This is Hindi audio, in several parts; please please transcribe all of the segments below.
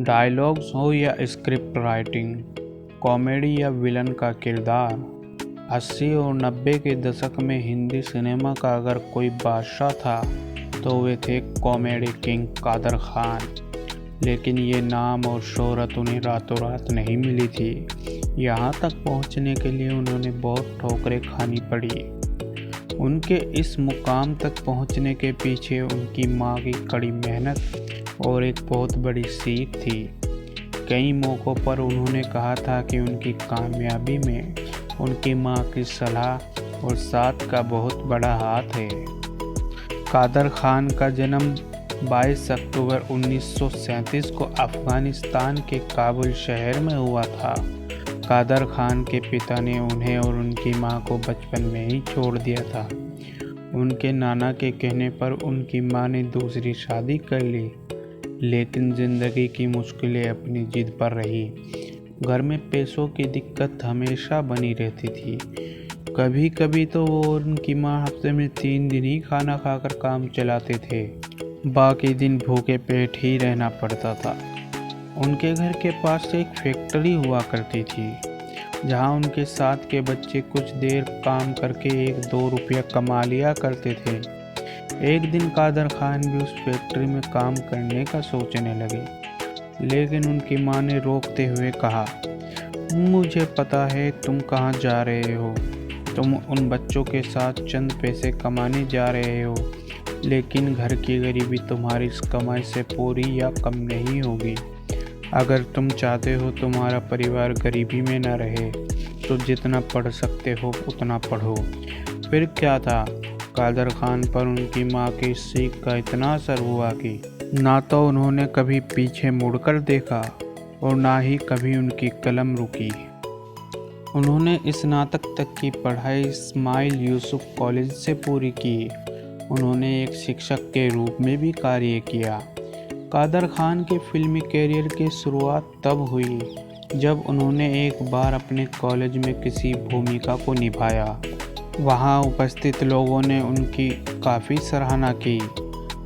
डायलॉग्स हो या स्क्रिप्ट राइटिंग, कॉमेडी या विलन का किरदार, 80 और 90 के दशक में हिंदी सिनेमा का अगर कोई बादशाह था तो वे थे कॉमेडी किंग कादर खान। लेकिन ये नाम और शोहरत उन्हें रातों रात नहीं मिली थी। यहाँ तक पहुँचने के लिए उन्होंने बहुत ठोकरें खानी पड़ी। उनके इस मुकाम तक पहुँचने के पीछे उनकी माँ की कड़ी मेहनत और एक बहुत बड़ी सीख थी। कई मौक़ों पर उन्होंने कहा था कि उनकी कामयाबी में उनकी माँ की सलाह और साथ का बहुत बड़ा हाथ है। कादर खान का जन्म 22 अक्टूबर 1937 को अफ़गानिस्तान के काबुल शहर में हुआ था। कादर खान के पिता ने उन्हें और उनकी मां को बचपन में ही छोड़ दिया था। उनके नाना के कहने पर उनकी मां ने दूसरी शादी कर ली, लेकिन ज़िंदगी की मुश्किलें अपनी जिद पर रही। घर में पैसों की दिक्कत हमेशा बनी रहती थी। कभी कभी तो वो और उनकी मां हफ्ते में 3 दिन ही खाना खाकर काम चलाते थे, बाकी दिन भूखे पेट ही रहना पड़ता था। उनके घर के पास एक फैक्ट्री हुआ करती थी, जहां उनके साथ के बच्चे कुछ देर काम करके 1-2 रुपया कमा लिया करते थे। एक दिन कादर खान भी उस फैक्ट्री में काम करने का सोचने लगे, लेकिन उनकी मां ने रोकते हुए कहा, मुझे पता है तुम कहाँ जा रहे हो। तुम उन बच्चों के साथ चंद पैसे कमाने जा रहे हो, लेकिन घर की गरीबी तुम्हारी इस कमाई से पूरी या कम नहीं होगी। अगर तुम चाहते हो तुम्हारा परिवार गरीबी में न रहे तो जितना पढ़ सकते हो उतना पढ़ो। फिर क्या था, कादर खान पर उनकी माँ की सीख का इतना असर हुआ कि ना तो उन्होंने कभी पीछे मुड़कर देखा और ना ही कभी उनकी कलम रुकी। उन्होंने स्नातक तक की पढ़ाई इस्माइल यूसुफ कॉलेज से पूरी की। उन्होंने एक शिक्षक के रूप में भी कार्य किया। कादर खान के फिल्मी करियर की शुरुआत तब हुई जब उन्होंने एक बार अपने कॉलेज में किसी भूमिका को निभाया। वहां उपस्थित लोगों ने उनकी काफ़ी सराहना की।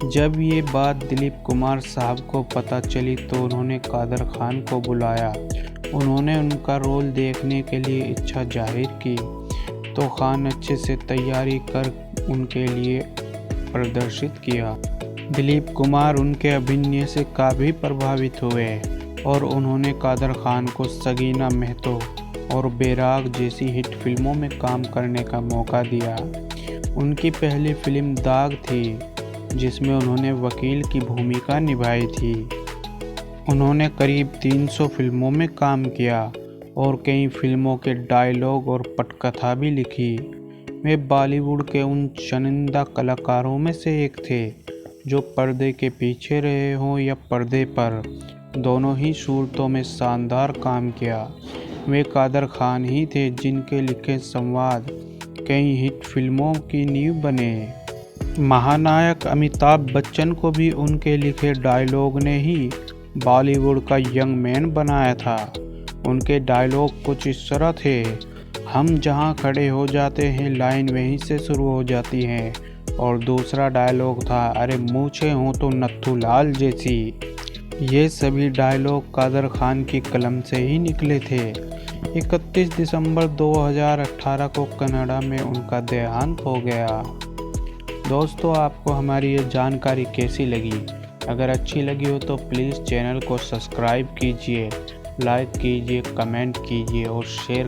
जब ये बात दिलीप कुमार साहब को पता चली तो उन्होंने कादर खान को बुलाया। उन्होंने उनका रोल देखने के लिए इच्छा जाहिर की तो खान अच्छे से तैयारी कर उनके लिए प्रदर्शित किया। दिलीप कुमार उनके अभिनय से काफ़ी प्रभावित हुए और उन्होंने कादर खान को सगीना महतो और बैराग जैसी हिट फिल्मों में काम करने का मौका दिया। उनकी पहली फिल्म दाग थी, जिसमें उन्होंने वकील की भूमिका निभाई थी। उन्होंने करीब 300 फिल्मों में काम किया और कई फिल्मों के डायलॉग और पटकथा भी लिखी। वे बॉलीवुड के उन चुनिंदा कलाकारों में से एक थे जो पर्दे के पीछे रहे हों या पर्दे पर, दोनों ही सूरतों में शानदार काम किया। वे कादर खान ही थे जिनके लिखे संवाद कई हिट फिल्मों की नींव बने। महानायक अमिताभ बच्चन को भी उनके लिखे डायलॉग ने ही बॉलीवुड का यंग मैन बनाया था। उनके डायलॉग कुछ इस तरह थे, हम जहां खड़े हो जाते हैं लाइन वहीं से शुरू हो जाती है। और दूसरा डायलॉग था, अरे मूछें हों तो नत्थू लाल जैसी। ये सभी डायलॉग कादर खान की कलम से ही निकले थे। 31 दिसंबर 2018 को कनाडा में उनका देहांत हो गया। दोस्तों, आपको हमारी ये जानकारी कैसी लगी? अगर अच्छी लगी हो तो प्लीज़ चैनल को सब्सक्राइब कीजिए, लाइक कीजिए, कमेंट कीजिए और शेयर